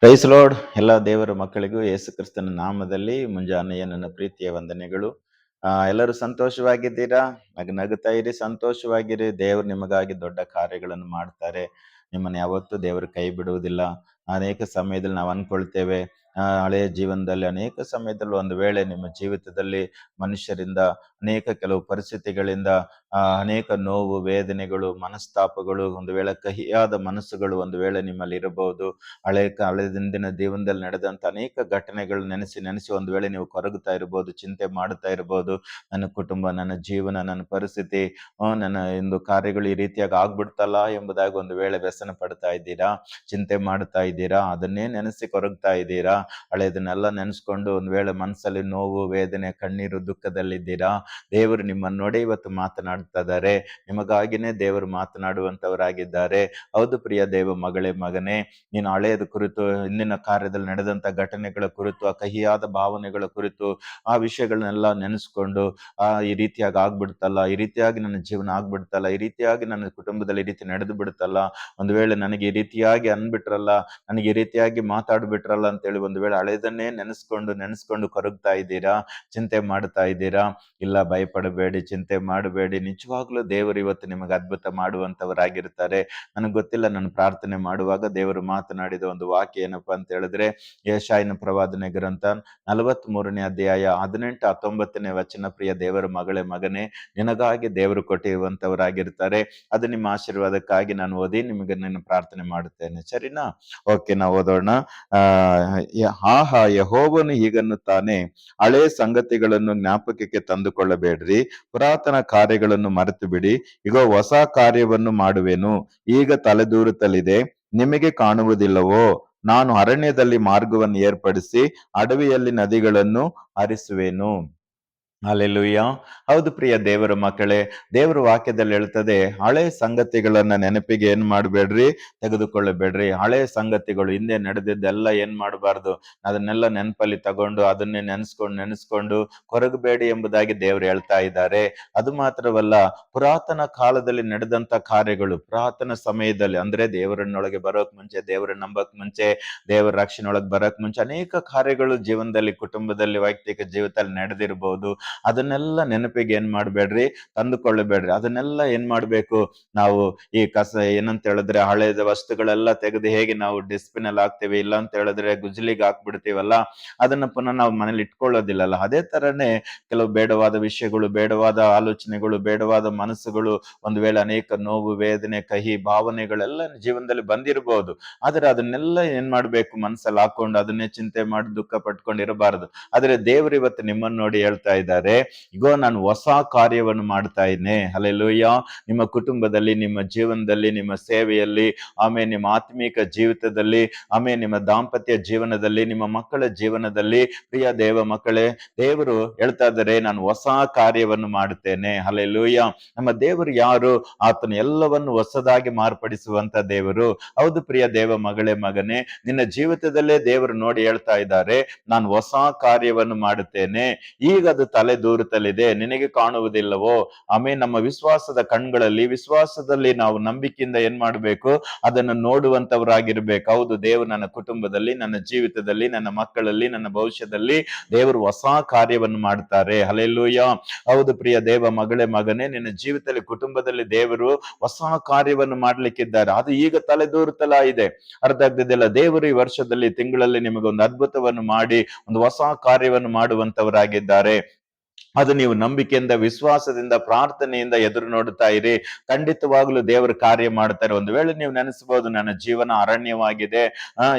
Price lord. ಎಲ್ಲ ದೇವರ ಮಕ್ಕಳಿಗೂ ಯೇಸು ಕ್ರಿಸ್ತನ ನಾಮದಲ್ಲಿ ಮುಂಜಾನೆಯ ನನ್ನ ಪ್ರೀತಿಯ ವಂದನೆಗಳು. ಎಲ್ಲರೂ ಸಂತೋಷವಾಗಿದ್ದೀರಾ? ನಗುತ್ತಾ ಇರಿ, ಸಂತೋಷವಾಗಿರಿ. ದೇವರು ನಿಮಗಾಗಿ ದೊಡ್ಡ ಕಾರ್ಯಗಳನ್ನು ಮಾಡ್ತಾರೆ. ನಿಮ್ಮನ್ನು ಯಾವತ್ತೂ ದೇವರು ಕೈ ಬಿಡುವುದಿಲ್ಲ. ಅನೇಕ ಸಮಯದಲ್ಲಿ ನಾವು ಅನ್ಕೊಳ್ತೇವೆ, ಹಳೆಯ ಜೀವನದಲ್ಲಿ ಅನೇಕ ಸಮಯದಲ್ಲಿ ಒಂದು ವೇಳೆ ನಿಮ್ಮ ಜೀವಿತದಲ್ಲಿ ಮನುಷ್ಯರಿಂದ ಕೆಲವು ಪರಿಸ್ಥಿತಿಗಳಿಂದ ಅನೇಕ ನೋವು, ವೇದನೆಗಳು, ಮನಸ್ತಾಪಗಳು, ಒಂದು ವೇಳೆ ಕಹಿಯಾದ ಮನಸ್ಸುಗಳು ಒಂದು ವೇಳೆ ನಿಮ್ಮಲ್ಲಿ ಇರಬಹುದು. ಹಳೆ ದಿನ ಜೀವನದಲ್ಲಿ ನಡೆದಂತ ಅನೇಕ ಘಟನೆಗಳು ನೆನೆಸಿ ಒಂದು ವೇಳೆ ನೀವು ಕೊರಗುತ್ತಾ ಇರಬಹುದು, ಚಿಂತೆ ಮಾಡುತ್ತಾ ಇರಬಹುದು. ನನ್ನ ಕುಟುಂಬ, ನನ್ನ ಜೀವನ, ನನ್ನ ಪರಿಸ್ಥಿತಿ, ನನ್ನ ಒಂದು ಕಾರ್ಯಗಳು ಈ ರೀತಿಯಾಗಿ ಆಗ್ಬಿಡ್ತಲ್ಲ ಎಂಬುದಾಗಿ ಒಂದು ವೇಳೆ ವ್ಯಸನ ಪಡ್ತಾ ಇದ್ದೀರಾ, ಚಿಂತೆ ಮಾಡ್ತಾ ಇದ್ದೀರಾ, ಅದನ್ನೇ ನೆನೆಸಿ ಕೊರಗ್ತಾ ಇದ್ದೀರಾ. ಹಳೆಯದನ್ನೆಲ್ಲ ನೆನೆಸ್ಕೊಂಡು ಒಂದು ವೇಳೆ ಮನಸ್ಸಲ್ಲಿ ನೋವು, ವೇದನೆ, ಕಣ್ಣೀರು, ದುಃಖದಲ್ಲಿದ್ದೀರಾ. ದೇವರು ನಿಮ್ಮನ್ನು ನೋಡಿ ಇವತ್ತು ಮಾತನಾಡ್ತಾ ಇದ್ದಾರೆ. ನಿಮಗಾಗಿನೇ ದೇವರು ಮಾತನಾಡುವಂತವರಾಗಿದ್ದಾರೆ. ಹೌದು ಪ್ರಿಯ ದೇವ ಮಗಳೇ, ಮಗನೇ, ನೀನು ಹಳೆಯದ ಕುರಿತು, ಹಿಂದಿನ ಕಾರ್ಯದಲ್ಲಿ ನಡೆದಂತ ಘಟನೆಗಳ ಕುರಿತು, ಆ ಕಹಿಯಾದ ಭಾವನೆಗಳ ಕುರಿತು, ಆ ವಿಷಯಗಳನ್ನೆಲ್ಲ ನೆನೆಸ್ಕೊಂಡು ಈ ರೀತಿಯಾಗಿ ಆಗ್ಬಿಡ್ತಲ್ಲ, ಈ ರೀತಿಯಾಗಿ ನನ್ನ ಜೀವನ ಆಗ್ಬಿಡ್ತಲ್ಲ, ಈ ರೀತಿಯಾಗಿ ನನ್ನ ಕುಟುಂಬದಲ್ಲಿ ಈ ರೀತಿ ನಡೆದು ಬಿಡುತ್ತಲ್ಲ, ಒಂದು ವೇಳೆ ನನಗೆ ಈ ರೀತಿಯಾಗಿ ಅನ್ಬಿಟ್ರಲ್ಲ, ನನಗೆ ಈ ರೀತಿಯಾಗಿ ಮಾತಾಡ್ಬಿಟ್ರಲ್ಲ ಅಂತೇಳಿ ಒಂದು ವೇಳೆ ಹಳೆಯದನ್ನೇ ನೆನೆಸ್ಕೊಂಡು ಕೊರಗ್ತಾ ಇದ್ದೀರಾ, ಚಿಂತೆ ಮಾಡ್ತಾ ಇದ್ದೀರಾ. ಇಲ್ಲ, ಭಯಪಡಬೇಡಿ, ಚಿಂತೆ ಮಾಡಬೇಡಿ. ನಿಜವಾಗ್ಲೂ ದೇವರು ಇವತ್ತು ನಿಮಗೆ ಅದ್ಭುತ ಮಾಡುವಂತವರಾಗಿರ್ತಾರೆ. ನನಗೆ ಗೊತ್ತಿಲ್ಲ, ನಾನು ಪ್ರಾರ್ಥನೆ ಮಾಡುವಾಗ ದೇವರು ಮಾತನಾಡಿದ ಒಂದು ವಾಕ್ಯ ಏನಪ್ಪಾ ಅಂತ ಹೇಳಿದ್ರೆ, ಯೆಶಾಯನ ಪ್ರವಾದನೆ ಗ್ರಂಥ 43ನೇ ಅಧ್ಯಾಯ 18-19ನೇ ವಚನ. ಪ್ರಿಯ ದೇವರ ಮಗಳೇ, ಮಗನೇ, ನಿನಗಾಗಿ ದೇವರು ಕೊಟ್ಟಿರುವಂತವರಾಗಿರ್ತಾರೆ. ಅದು ನಿಮ್ಮ ಆಶೀರ್ವಾದಕ್ಕಾಗಿ ನಾನು ಓದಿ ನಿಮಗೆ ನಾನು ಪ್ರಾರ್ಥನೆ ಮಾಡುತ್ತೇನೆ, ಸರಿನಾ? ಓಕೆ, ನಾವು ಓದೋಣ. ಯೆಹೋವನು ಹೀಗನ್ನುತ್ತಾನೆ, ಹಳೆ ಸಂಗತಿಗಳನ್ನು ಜ್ಞಾಪಕಕ್ಕೆ ತಂದುಕೊಳ್ಳಬೇಡ್ರಿ, ಪುರಾತನ ಕಾರ್ಯಗಳನ್ನು ಮರೆತು ಬಿಡಿ. ಈಗ ಹೊಸ ಕಾರ್ಯವನ್ನು ಮಾಡುವೆನು, ಈಗ ತಲೆದೂರುತ್ತಲಿದೆ, ನಿಮಗೆ ಕಾಣುವುದಿಲ್ಲವೋ? ನಾನು ಅರಣ್ಯದಲ್ಲಿ ಮಾರ್ಗವನ್ನು ಏರ್ಪಡಿಸಿ ಅಡವಿಯಲ್ಲಿ ನದಿಗಳನ್ನು ಹರಿಸುವೆನು. ಹಲ್ಲೆಲೂಯಾ. ಹೌದು ಪ್ರಿಯ ದೇವರ ಮಕ್ಕಳೇ, ದೇವರ ವಾಕ್ಯದಲ್ಲಿ ಹೇಳ್ತದೆ, ಹಳೆ ಸಂಗತಿಗಳನ್ನ ನೆನಪಿಗೆ ಏನ್ ಮಾಡ್ಬೇಡ್ರಿ, ತೆಗೆದುಕೊಳ್ಳಬೇಡ್ರಿ. ಹಳೆ ಸಂಗತಿಗಳು, ಹಿಂದೆ ನಡೆದಿದ್ದೆಲ್ಲ ಏನ್ ಮಾಡಬಾರ್ದು, ಅದನ್ನೆಲ್ಲ ನೆನಪಲ್ಲಿ ತಗೊಂಡು ಅದನ್ನೇ ನೆನೆಸ್ಕೊಂಡು ಕೊರಗಬೇಡಿ ಎಂಬುದಾಗಿ ದೇವರು ಹೇಳ್ತಾ ಇದ್ದಾರೆ. ಅದು ಮಾತ್ರವಲ್ಲ, ಪುರಾತನ ಕಾಲದಲ್ಲಿ ನಡೆದಂತ ಕಾರ್ಯಗಳು, ಪುರಾತನ ಸಮಯದಲ್ಲಿ ಅಂದ್ರೆ ದೇವರನ್ನೊಳಗೆ ಬರೋಕ್ ಮುಂಚೆ, ದೇವರ ನಂಬಕ್ ಮುಂಚೆ, ದೇವರ ರಕ್ಷಣೆಯೊಳಗೆ ಬರೋಕ್ ಮುಂಚೆ ಅನೇಕ ಕಾರ್ಯಗಳು ಜೀವನದಲ್ಲಿ, ಕುಟುಂಬದಲ್ಲಿ, ವೈಯಕ್ತಿಕ ಜೀವಿತದಲ್ಲಿ ನಡೆದಿರಬಹುದು. ಅದನ್ನೆಲ್ಲ ನೆನಪಿಗೆ ಏನ್ ಮಾಡ್ಬೇಡ್ರಿ, ತಂದುಕೊಳ್ಳಬೇಡ್ರಿ. ಅದನ್ನೆಲ್ಲ ಏನ್ ಮಾಡ್ಬೇಕು, ನಾವು ಈ ಏನಂತ ಹೇಳಿದ್ರೆ, ಹಳೆದ ವಸ್ತುಗಳೆಲ್ಲ ತೆಗೆದು ಹೇಗೆ ನಾವು ಡಿಸ್ಪಿನ್ ಅಲ್ಲಿ ಹಾಕ್ತಿವಿ, ಇಲ್ಲ ಅಂತ ಹೇಳಿದ್ರೆ ಗುಜಲಿಗೆ ಹಾಕ್ಬಿಡ್ತೀವಲ್ಲ, ಅದನ್ನ ಪುನಃ ನಾವು ಮನೇಲಿ ಇಟ್ಕೊಳ್ಳೋದಿಲ್ಲಲ್ಲ. ಅದೇ ತರನೇ ಕೆಲವು ಬೇಡವಾದ ವಿಷಯಗಳು, ಬೇಡವಾದ ಆಲೋಚನೆಗಳು, ಬೇಡವಾದ ಮನಸ್ಸುಗಳು, ಒಂದು ವೇಳೆ ಅನೇಕ ನೋವು, ವೇದನೆ, ಕಹಿ ಭಾವನೆಗಳೆಲ್ಲ ಜೀವನದಲ್ಲಿ ಬಂದಿರಬಹುದು. ಆದ್ರೆ ಅದನ್ನೆಲ್ಲ ಏನ್ ಮಾಡ್ಬೇಕು, ಮನಸ್ಸಲ್ಲಿ ಹಾಕೊಂಡು ಅದನ್ನೇ ಚಿಂತೆ ಮಾಡಿ ದುಃಖ ಪಟ್ಕೊಂಡು ಇರಬಾರದು. ಆದ್ರೆ ದೇವರು ಇವತ್ತು ನಿಮ್ಮನ್ನು ನೋಡಿ ಹೇಳ್ತಾ ಇದ್ದಾರೆ, ಇಗೋ ನಾನು ಹೊಸ ಕಾರ್ಯವನ್ನು ಮಾಡ್ತಾ ಇದ್ದೇನೆ. ಹಲ್ಲೆಲೂಯಾ. ನಿಮ್ಮ ಕುಟುಂಬದಲ್ಲಿ, ನಿಮ್ಮ ಜೀವನದಲ್ಲಿ, ನಿಮ್ಮ ಸೇವೆಯಲ್ಲಿ, ಆಮೇಲೆ ನಿಮ್ಮ ಆತ್ಮೀಕ ಜೀವಿತದಲ್ಲಿ, ಆಮೇಲೆ ನಿಮ್ಮ ದಾಂಪತ್ಯ ಜೀವನದಲ್ಲಿ, ನಿಮ್ಮ ಮಕ್ಕಳ ಜೀವನದಲ್ಲಿ, ಪ್ರಿಯ ದೇವ ಮಕ್ಕಳೇ, ದೇವರು ಹೇಳ್ತಾ ಇದ್ದಾರೆ, ನಾನು ಹೊಸ ಕಾರ್ಯವನ್ನು ಮಾಡುತ್ತೇನೆ. ಹಲ್ಲೆಲೂಯಾ. ನಮ್ಮ ದೇವರು ಯಾರು? ಆತನು ಎಲ್ಲವನ್ನು ಹೊಸದಾಗಿ ಮಾರ್ಪಡಿಸುವಂತ ದೇವರು. ಹೌದು ಪ್ರಿಯ ದೇವ ಮಗಳೇ, ಮಗನೇ, ನಿನ್ನ ಜೀವಿತದಲ್ಲೇ ದೇವರು ನೋಡಿ ಹೇಳ್ತಾ ಇದ್ದಾರೆ, ನಾನು ಹೊಸ ಕಾರ್ಯವನ್ನು ಮಾಡುತ್ತೇನೆ, ಈಗ ಅದು ತಲೆ ದೂರುತ್ತಲಿದೆ, ನಿನಗೆ ಕಾಣುವುದಿಲ್ಲವೋ? ಆಮೇಲೆ ನಮ್ಮ ವಿಶ್ವಾಸದ ಕಣ್ಗಳಲ್ಲಿ, ವಿಶ್ವಾಸದಲ್ಲಿ ನಾವು ನಂಬಿಕೆಯಿಂದ ಏನ್ ಮಾಡ್ಬೇಕು, ಅದನ್ನು ನೋಡುವಂತವರಾಗಿರ್ಬೇಕು. ಹೌದು, ದೇವರು ನನ್ನ ಕುಟುಂಬದಲ್ಲಿ, ನನ್ನ ಜೀವಿತದಲ್ಲಿ, ನನ್ನ ಮಕ್ಕಳಲ್ಲಿ, ನನ್ನ ಭವಿಷ್ಯದಲ್ಲಿ ದೇವರು ಹೊಸ ಕಾರ್ಯವನ್ನು ಮಾಡ್ತಾರೆ. ಹಲ್ಲೆಲೂಯಾ. ಹೌದು ಪ್ರಿಯ ದೇವ ಮಗಳೇ, ಮಗನೇ, ನಿನ್ನ ಜೀವಿತದಲ್ಲಿ, ಕುಟುಂಬದಲ್ಲಿ ದೇವರು ಹೊಸ ಕಾರ್ಯವನ್ನು ಮಾಡ್ಲಿಕ್ಕಿದ್ದಾರೆ. ಅದು ಈಗ ತಲೆದೂರುತ್ತಲಾ ಇದೆ, ಅರ್ಥ ಆಗ್ತಿದೆಯಲ್ಲ. ದೇವರು ಈ ವರ್ಷದಲ್ಲಿ, ತಿಂಗಳಲ್ಲಿ ನಿಮಗೆ ಒಂದು ಅದ್ಭುತವನ್ನು ಮಾಡಿ ಒಂದು ಹೊಸ ಕಾರ್ಯವನ್ನು ಮಾಡುವಂತವರಾಗಿದ್ದಾರೆ. ಅದು ನೀವು ನಂಬಿಕೆಯಿಂದ, ವಿಶ್ವಾಸದಿಂದ, ಪ್ರಾರ್ಥನೆಯಿಂದ ಎದುರು ನೋಡುತ್ತಾ ಇರಿ. ಖಂಡಿತವಾಗ್ಲೂ ದೇವರು ಕಾರ್ಯ ಮಾಡ್ತಾರೆ. ಒಂದು ವೇಳೆ ನೀವು ನೆನೆಸಬಹುದು, ನನ್ನ ಜೀವನ ಅರಣ್ಯವಾಗಿದೆ,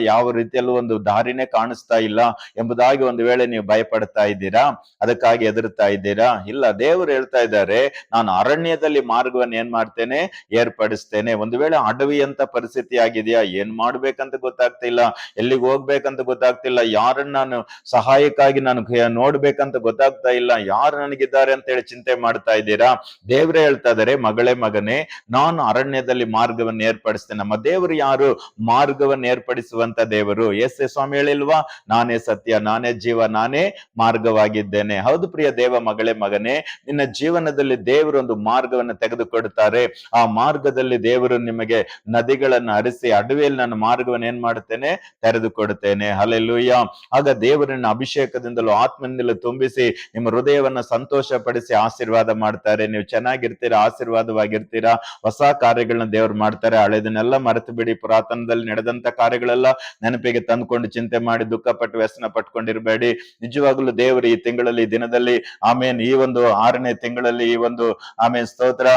ಯಾವ ರೀತಿಯಲ್ಲೂ ಒಂದು ದಾರಿನೇ ಕಾಣಿಸ್ತಾ ಇಲ್ಲ ಎಂಬುದಾಗಿ ಒಂದು ವೇಳೆ ನೀವು ಭಯಪಡ್ತಾ ಇದ್ದೀರಾ, ಅದಕ್ಕಾಗಿ ಎದುರುತ್ತಾ ಇದ್ದೀರಾ? ಇಲ್ಲ, ದೇವರು ಹೇಳ್ತಾ ಇದ್ದಾರೆ, ನಾನು ಅರಣ್ಯದಲ್ಲಿ ಮಾರ್ಗವನ್ನು ಏನ್ ಮಾಡ್ತೇನೆ, ಏರ್ಪಡಿಸ್ತೇನೆ. ಒಂದು ವೇಳೆ ಅಡವಿ ಅಂತ ಪರಿಸ್ಥಿತಿ ಆಗಿದೆಯಾ, ಏನ್ ಮಾಡ್ಬೇಕಂತ ಗೊತ್ತಾಗ್ತಿಲ್ಲ, ಎಲ್ಲಿಗೆ ಹೋಗ್ಬೇಕಂತ ಗೊತ್ತಾಗ್ತಿಲ್ಲ, ಯಾರನ್ನ ನಾನು ಸಹಾಯಕ್ಕಾಗಿ ನಾನು ನೋಡ್ಬೇಕಂತ ಗೊತ್ತಾಗ್ತಾ ಇಲ್ಲ, ಯಾರು ನನಗಿದ್ದಾರೆ ಅಂತ ಹೇಳಿ ಚಿಂತೆ ಮಾಡ್ತಾ ಇದ್ದೀರಾ? ದೇವ್ರೇ ಹೇಳ್ತಾ ಇದಾರೆ, ಮಗಳೇ ಮಗನೇ, ನಾನು ಅರಣ್ಯದಲ್ಲಿ ಮಾರ್ಗವನ್ನು ಏರ್ಪಡಿಸ್ತೇನೆ. ನಮ್ಮ ದೇವರು ಯಾರು? ಮಾರ್ಗವನ್ನು ಏರ್ಪಡಿಸುವಂತ ದೇವರು. ಯೇಸು ಸ್ವಾಮಿ ಹೇಳಿಲ್ವಾ, ನಾನೇ ಸತ್ಯ, ನಾನೇ ಜೀವ, ನಾನೇ ಮಾರ್ಗವಾಗಿದ್ದೇನೆ. ಹೌದು ಪ್ರಿಯ ದೇವ ಮಗಳೇ ಮಗನೇ, ನಿನ್ನ ಜೀವನದಲ್ಲಿ ದೇವರು ಒಂದು ಮಾರ್ಗವನ್ನು ತೆಗೆದುಕೊಡುತ್ತಾರೆ. ಆ ಮಾರ್ಗದಲ್ಲಿ ದೇವರು ನಿಮಗೆ ನದಿಗಳನ್ನು ಹರಿಸಿ ಅಡವಿಯಲ್ಲಿ ನನ್ನ ಮಾರ್ಗವನ್ನು ಏನ್ ಮಾಡುತ್ತೇನೆ? ತೆರೆದುಕೊಡುತ್ತೇನೆ. ಹಲ್ಲೆಲೂಯಾ. ಆಗ ದೇವರನ್ನ ಅಭಿಷೇಕದಿಂದಲೂ ಆತ್ಮದಿಂದಲೂ ತುಂಬಿಸಿ ನಿಮ್ಮ ಹೃದಯವನ್ನ ಸಂತೋಷ ಪಡಿಸಿ ಆಶೀರ್ವಾದ ಮಾಡ್ತಾರೆ. ನೀವು ಚೆನ್ನಾಗಿರ್ತೀರಾ, ಆಶೀರ್ವಾದವಾಗಿರ್ತೀರಾ. ಹೊಸ ಕಾರ್ಯಗಳನ್ನ ದೇವ್ರು ಮಾಡ್ತಾರೆ. ಹಳೆದನ್ನೆಲ್ಲ ಮರೆತು ಬಿಡಿ. ಪುರಾತನದಲ್ಲಿ ನಡೆದಂತ ಕಾರ್ಯಗಳೆಲ್ಲ ನೆನಪಿಗೆ ತಂದ್ಕೊಂಡು ಚಿಂತೆ ಮಾಡಿ ದುಃಖಪಟ್ಟು ವ್ಯಸನ ಪಟ್ಕೊಂಡಿರ್ಬೇಡಿ. ನಿಜವಾಗ್ಲೂ ದೇವರು ಈ ತಿಂಗಳಲ್ಲಿ, ಈ ದಿನದಲ್ಲಿ, ಆಮೇನ್, ಈ ಒಂದು 6ನೇ ತಿಂಗಳಲ್ಲಿ, ಈ ಒಂದು ಆಮೇನ್ ಸ್ತೋತ್ರ,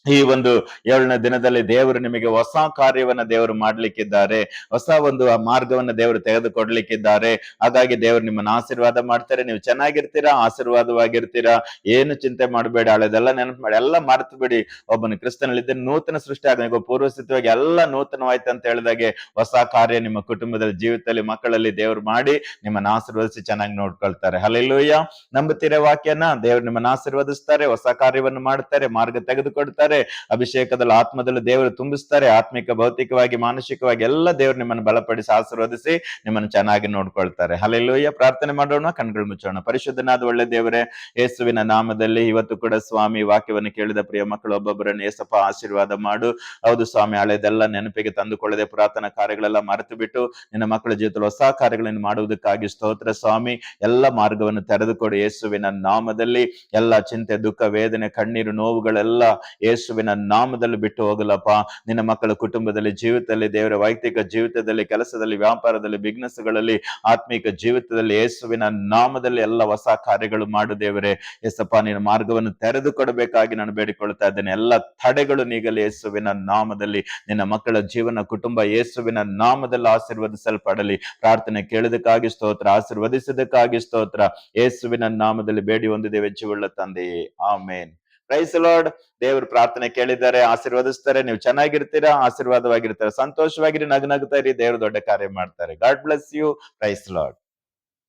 ಈ ಒಂದು 7ನೇ ದಿನದಲ್ಲಿ ದೇವರು ನಿಮಗೆ ಹೊಸ ಕಾರ್ಯವನ್ನ ದೇವರು ಮಾಡ್ಲಿಕ್ಕಿದ್ದಾರೆ. ಹೊಸ ಒಂದು ಮಾರ್ಗವನ್ನ ದೇವರು ತೆಗೆದುಕೊಡ್ಲಿಕ್ಕಿದ್ದಾರೆ. ಹಾಗಾಗಿ ದೇವರು ನಿಮ್ಮನ್ನ ಆಶೀರ್ವಾದ ಮಾಡ್ತಾರೆ. ನೀವು ಚೆನ್ನಾಗಿರ್ತೀರಾ, ಆಶೀರ್ವಾದವಾಗಿರ್ತೀರಾ. ಏನು ಚಿಂತೆ ಮಾಡಬೇಡಿ. ಹಳೆದೆಲ್ಲ ನೆನಪು ಮಾಡಿ, ಎಲ್ಲ ಮರ್ತು ಬಿಡಿ. ಒಬ್ಬನ ಕ್ರಿಸ್ತನಲ್ಲಿದ್ದರೆ ನೂತನ ಸೃಷ್ಟಿ ಆಗ ಪೂರ್ವಸ್ಥಿತವಾಗಿ ಎಲ್ಲ ನೂತನವಾಯ್ತು ಅಂತ ಹೇಳಿದಾಗೆ ಹೊಸ ಕಾರ್ಯ ನಿಮ್ಮ ಕುಟುಂಬದಲ್ಲಿ, ಜೀವಿತದಲ್ಲಿ, ಮಕ್ಕಳಲ್ಲಿ ದೇವರು ಮಾಡಿ ನಿಮ್ಮನ್ನ ಆಶೀರ್ವದಿಸಿ ಚೆನ್ನಾಗಿ ನೋಡ್ಕೊಳ್ತಾರೆ. ಹಲ್ಲೆಲೂಯಾ. ನಂಬುತ್ತೀರಾ ವಾಕ್ಯನ? ದೇವರು ನಿಮ್ಮನ್ನ ಆಶೀರ್ವದಿಸ್ತಾರೆ, ಹೊಸ ಕಾರ್ಯವನ್ನು ಮಾಡ್ತಾರೆ, ಮಾರ್ಗ ತೆಗೆದುಕೊಡ್ತಾರೆ, ಅಭಿಷೇಕದಲ್ಲಿ ಆತ್ಮದಲ್ಲಿ ದೇವರು ತುಂಬಿಸ್ತಾರೆ. ಆತ್ಮಿಕ, ಭೌತಿಕವಾಗಿ, ಮಾನಸಿಕವಾಗಿ ಎಲ್ಲ ದೇವರು ನಿಮ್ಮನ್ನು ಬಲಪಡಿಸಿ ಆಶೀರ್ವದಿಸಿ ನಿಮ್ಮನ್ನು ಚೆನ್ನಾಗಿ ನೋಡ್ಕೊಳ್ತಾರೆ. ಹಲ್ಲೆಲೂಯಾ. ಪ್ರಾರ್ಥನೆ ಮಾಡೋಣ, ಕಣ್ಗಳು ಮುಚ್ಚೋಣ. ಪರಿಶುದ್ಧನಾದ ಒಳ್ಳೆ ದೇವರೇ, ಯೇಸುವಿನ ನಾಮದಲ್ಲಿ ಇವತ್ತು ಕೂಡ ಸ್ವಾಮಿ ವಾಕ್ಯವನ್ನು ಕೇಳಿದ ಪ್ರಿಯ ಮಕ್ಕಳು ಒಬ್ಬೊಬ್ಬರನ್ನು ಏಸಪ್ಪ ಆಶೀರ್ವಾದ ಮಾಡು. ಹೌದು ಸ್ವಾಮಿ, ಹಳೆದೆಲ್ಲ ನೆನಪಿಗೆ ತಂದುಕೊಳ್ಳದೆ ಪುರಾತನ ಕಾರ್ಯಗಳೆಲ್ಲ ಮರೆತು ಬಿಟ್ಟು ನಿನ್ನ ಮಕ್ಕಳ ಜೀವಿತದಲ್ಲಿ ಹೊಸ ಕಾರ್ಯಗಳನ್ನು ಮಾಡುವುದಕ್ಕಾಗಿ ಸ್ತೋತ್ರ ಸ್ವಾಮಿ. ಎಲ್ಲ ಮಾರ್ಗವನ್ನು ತೆರೆದುಕೊಡು ಯೇಸುವಿನ ನಾಮದಲ್ಲಿ. ಎಲ್ಲ ಚಿಂತೆ, ದುಃಖ, ವೇದನೆ, ಕಣ್ಣೀರು, ನೋವುಗಳೆಲ್ಲ ಯೇಸುವಿನ ನಾಮದಲ್ಲಿ ಬಿಟ್ಟು ಹೋಗಲಪ್ಪ. ನಿನ್ನ ಮಕ್ಕಳ ಕುಟುಂಬದಲ್ಲಿ, ಜೀವಿತದಲ್ಲಿ, ದೇವರ ವೈಯಕ್ತಿಕ ಜೀವಿತದಲ್ಲಿ, ಕೆಲಸದಲ್ಲಿ, ವ್ಯಾಪಾರದಲ್ಲಿ, ಬಿಸ್ನೆಸ್ಗಳಲ್ಲಿ, ಆತ್ಮಿಕ ಜೀವಿತದಲ್ಲಿ ಯೇಸುವಿನ ನಾಮದಲ್ಲಿ ಎಲ್ಲ ಹೊಸ ಕಾರ್ಯಗಳು ಮಾಡು ದೇವರೇ. ಯೇಸಪ್ಪ, ನಿನ್ನ ಮಾರ್ಗವನ್ನು ತೆರೆದುಕೊಡಬೇಕಾಗಿ ನಾನು ಬೇಡಿಕೊಳ್ತಾ ಇದ್ದೇನೆ. ಎಲ್ಲ ತಡೆಗಳು ನೀಗಲಿ ಯೇಸುವಿನ ನಾಮದಲ್ಲಿ. ನಿನ್ನ ಮಕ್ಕಳ ಜೀವನ, ಕುಟುಂಬ ಯೇಸುವಿನ ನಾಮದಲ್ಲಿ ಆಶೀರ್ವದಿಸಲ್ಪಡಲಿ. ಪ್ರಾರ್ಥನೆ ಕೇಳಿದಕ್ಕಾಗಿ ಸ್ತೋತ್ರ, ಆಶೀರ್ವದಿಸಿದಕ್ಕಾಗಿ ಸ್ತೋತ್ರ. ಯೇಸುವಿನ ನಾಮದಲ್ಲಿ ಬೇಡಿ ಹೊಂದಿದ್ದೇವೆ ಜೀವವುಳ್ಳ ತಂದೆಯೇ, ಆಮೇನ್. Price the lord. ದೇವರು ಪ್ರಾರ್ಥನೆ ಕೇಳಿದ್ದಾರೆ, ಆಶೀರ್ವದಿಸ್ತಾರೆ. ನೀವು ಚೆನ್ನಾಗಿರ್ತೀರಾ, ಆಶೀರ್ವಾದವಾಗಿರ್ತಾರೆ, ಸಂತೋಷವಾಗಿರಿ, ನಗನಗ್ತಾ ಇರಿ. ದೇವರು ದೊಡ್ಡ ಕಾರ್ಯ ಮಾಡ್ತಾರೆ. God bless you. Praise the lord.